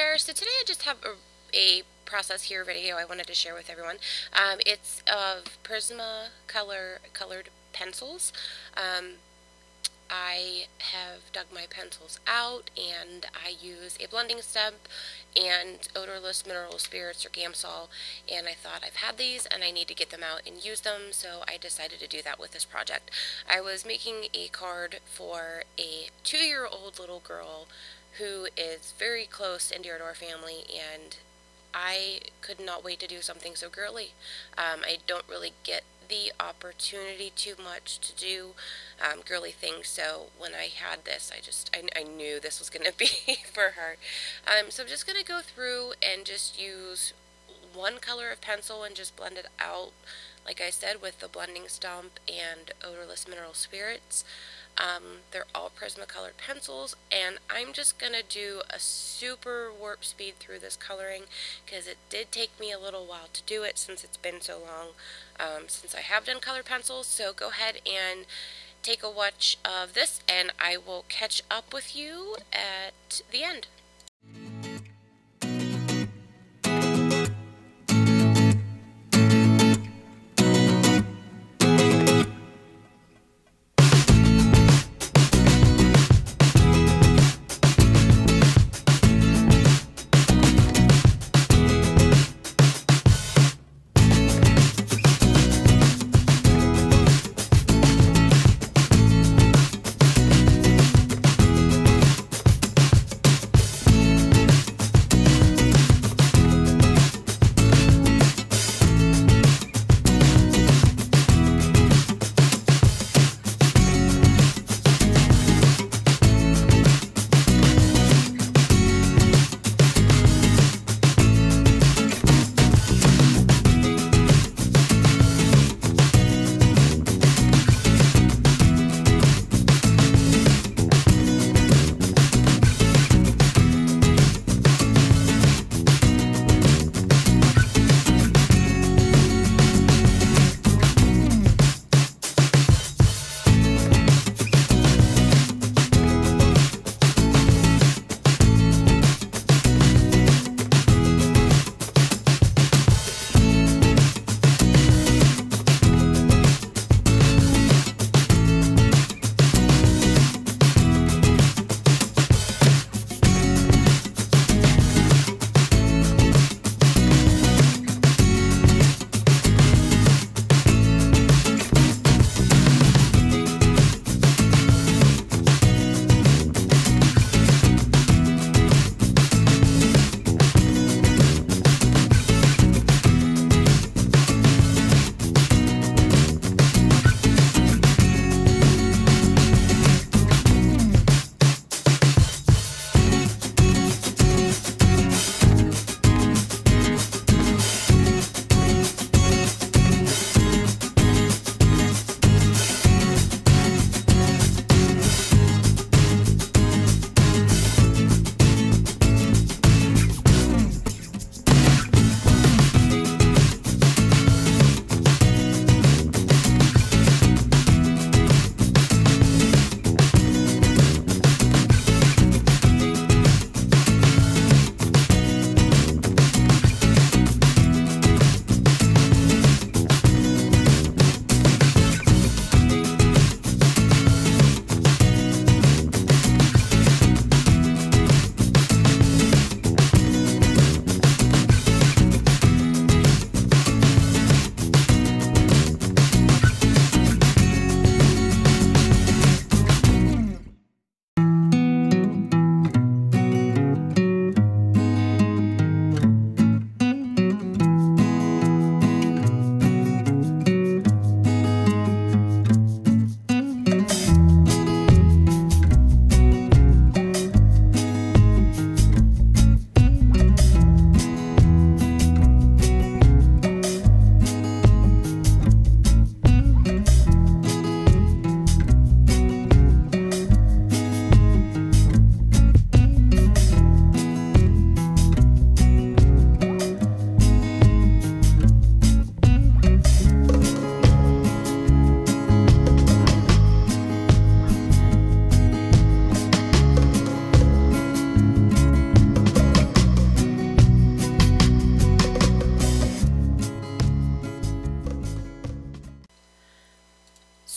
there. So today I just have a process here video I wanted to share with everyone. It's of colored pencils. I have dug my pencils out and I use a blending stump and odorless mineral spirits or Gamsol, and I thought I've had these and I need to get them out and use them, so I decided to do that with this project. I was making a card for a 2-year-old little girl who is very close and dear to our family, and I could not wait to do something so girly. I don't really get the opportunity too much to do girly things, so when I had this, I knew this was going to be for her. So I'm just going to go through and just use one color of pencil and just blend it out, like I said, with the blending stump and odorless mineral spirits. They're all Prismacolored pencils, and I'm just going to do a super warp speed through this coloring because it did take me a little while to do it since it's been so long since I have done colored pencils. So go ahead and take a watch of this, and I will catch up with you at the end.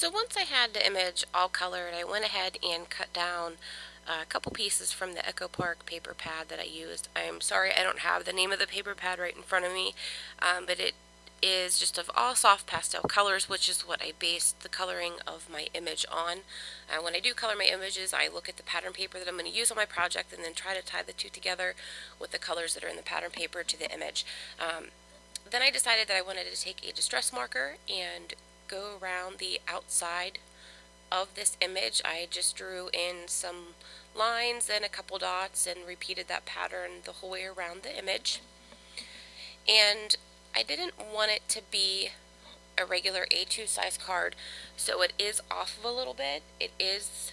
So once I had the image all colored, I went ahead and cut down a couple pieces from the EcoPark paper pad that I used. I'm sorry I don't have the name of the paper pad right in front of me, but it is just of all soft pastel colors, which is what I based the coloring of my image on. When I do color my images, I look at the pattern paper that I'm going to use on my project and then try to tie the two together with the colors that are in the pattern paper to the image. Then I decided that I wanted to take a distress marker and go around the outside of this image. I just drew in some lines and a couple dots and repeated that pattern the whole way around the image. And I didn't want it to be a regular A2 size card, so it is off of a little bit. It is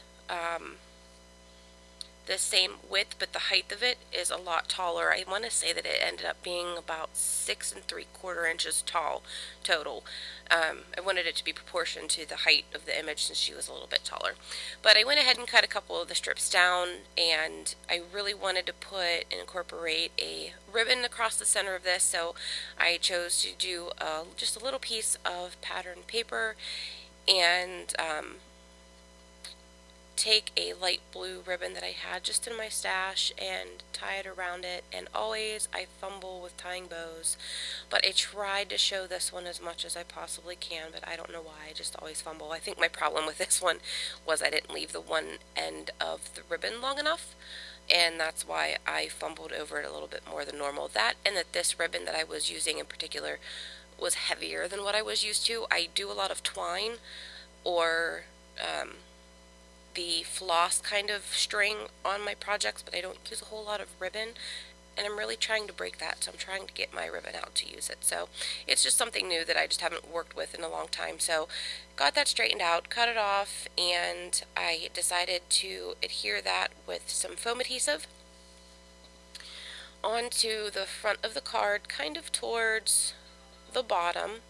the same width, but the height of it is a lot taller. I want to say that it ended up being about 6 3/4 inches tall total. I wanted it to be proportioned to the height of the image since she was a little bit taller. But I went ahead and cut a couple of the strips down, and I really wanted to put and incorporate a ribbon across the center of this, so I chose to do just a little piece of pattern paper and take a light blue ribbon that I had just in my stash and tie it around it. And always I fumble with tying bows, but I tried to show this one as much as I possibly can, but I don't know why, I just always fumble. I think my problem with this one was I didn't leave the one end of the ribbon long enough, and that's why I fumbled over it a little bit more than normal. That, and that this ribbon that I was using in particular was heavier than what I was used to. I do a lot of twine or the floss kind of string on my projects, but I don't use a whole lot of ribbon, and I'm really trying to break that, so I'm trying to get my ribbon out to use it. So it's just something new that I just haven't worked with in a long time. So got that straightened out, cut it off, and I decided to adhere that with some foam adhesive onto the front of the card, kind of towards the bottom.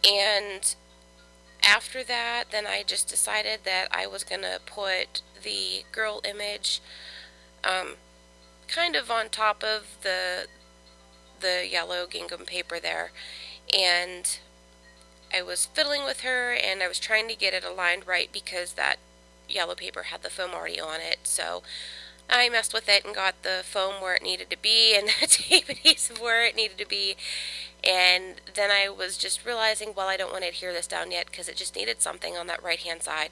And after that, then I just decided that I was going to put the girl image kind of on top of the yellow gingham paper there. And I was fiddling with her, and I was trying to get it aligned right because that yellow paper had the foam already on it. So I messed with it and got the foam where it needed to be and the tape adhesive where it needed to be. And then I was just realizing, well, I don't want to adhere this down yet because it just needed something on that right hand side.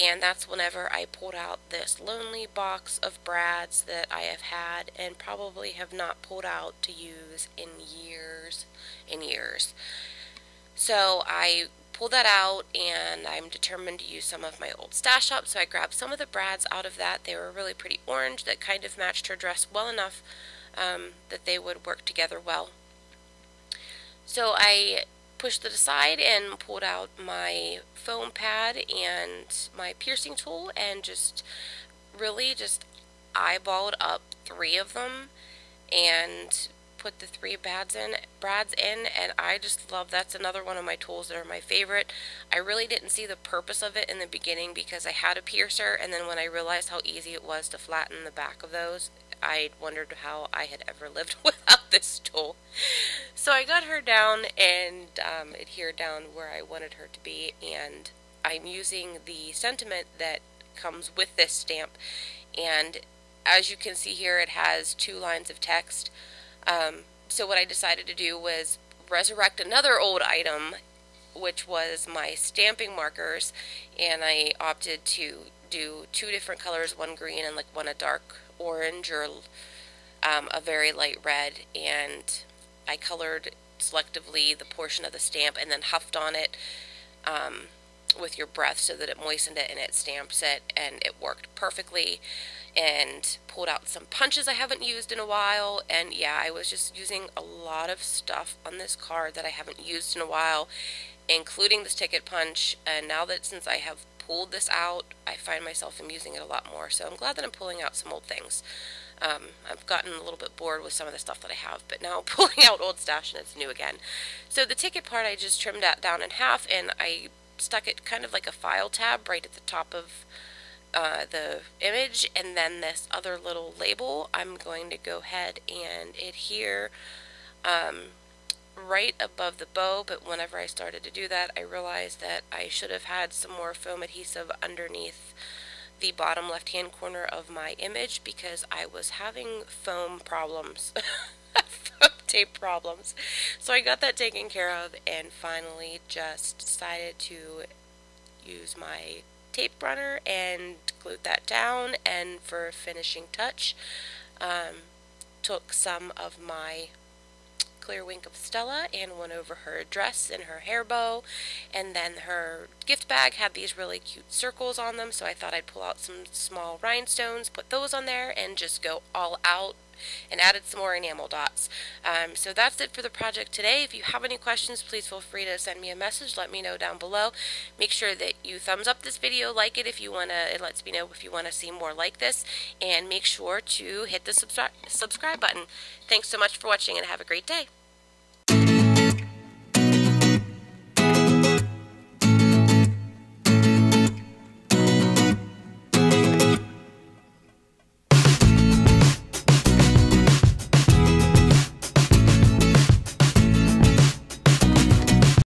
And that's whenever I pulled out this lonely box of brads that I have had and probably have not pulled out to use in years and years. So I pulled that out, and I'm determined to use some of my old stash up, so I grabbed some of the brads out of that. They were really pretty orange that kind of matched her dress well enough that they would work together well. So I pushed it aside and pulled out my foam pad and my piercing tool and just really just eyeballed up 3 of them and put the 3 brads in, and I just love, that's another one of my tools that are my favorite. I really didn't see the purpose of it in the beginning because I had a piercer, and then when I realized how easy it was to flatten the back of those, I wondered how I had ever lived without this tool. So I got her down and adhered down where I wanted her to be, and I'm using the sentiment that comes with this stamp, and as you can see here, it has 2 lines of text. So what I decided to do was resurrect another old item, which was my stamping markers, and I opted to do 2 different colors, one green and like one a dark orange or a very light red, and I colored selectively the portion of the stamp and then huffed on it with your breath so that it moistened it and it stamps it, and it worked perfectly. And pulled out some punches I haven't used in a while, and yeah, I was just using a lot of stuff on this card that I haven't used in a while, including this ticket punch, and now that since I have pulled this out, I find myself using it a lot more, so I'm glad that I'm pulling out some old things. I've gotten a little bit bored with some of the stuff that I have, but now I'm pulling out old stash and it's new again. So the ticket part I just trimmed that down in half, and I stuck it kind of like a file tab right at the top of the image, and then this other little label I'm going to go ahead and adhere right above the bow, but whenever I started to do that, I realized that I should have had some more foam adhesive underneath the bottom left-hand corner of my image because I was having foam problems. Foam tape problems. So I got that taken care of and finally just decided to use my tape runner and glued that down, and for a finishing touch, took some of my clear wink of Stella and went over her dress and her hair bow, and then her gift bag had these really cute circles on them, so I thought I'd pull out some small rhinestones, put those on there, and just go all out, and added some more enamel dots. So that's it for the project today. If you have any questions, please feel free to send me a message. Let me know down below. Make sure that you thumbs up this video, like it if you want to. It lets me know if you want to see more like this, and make sure to hit the subscribe button. Thanks so much for watching and have a great day.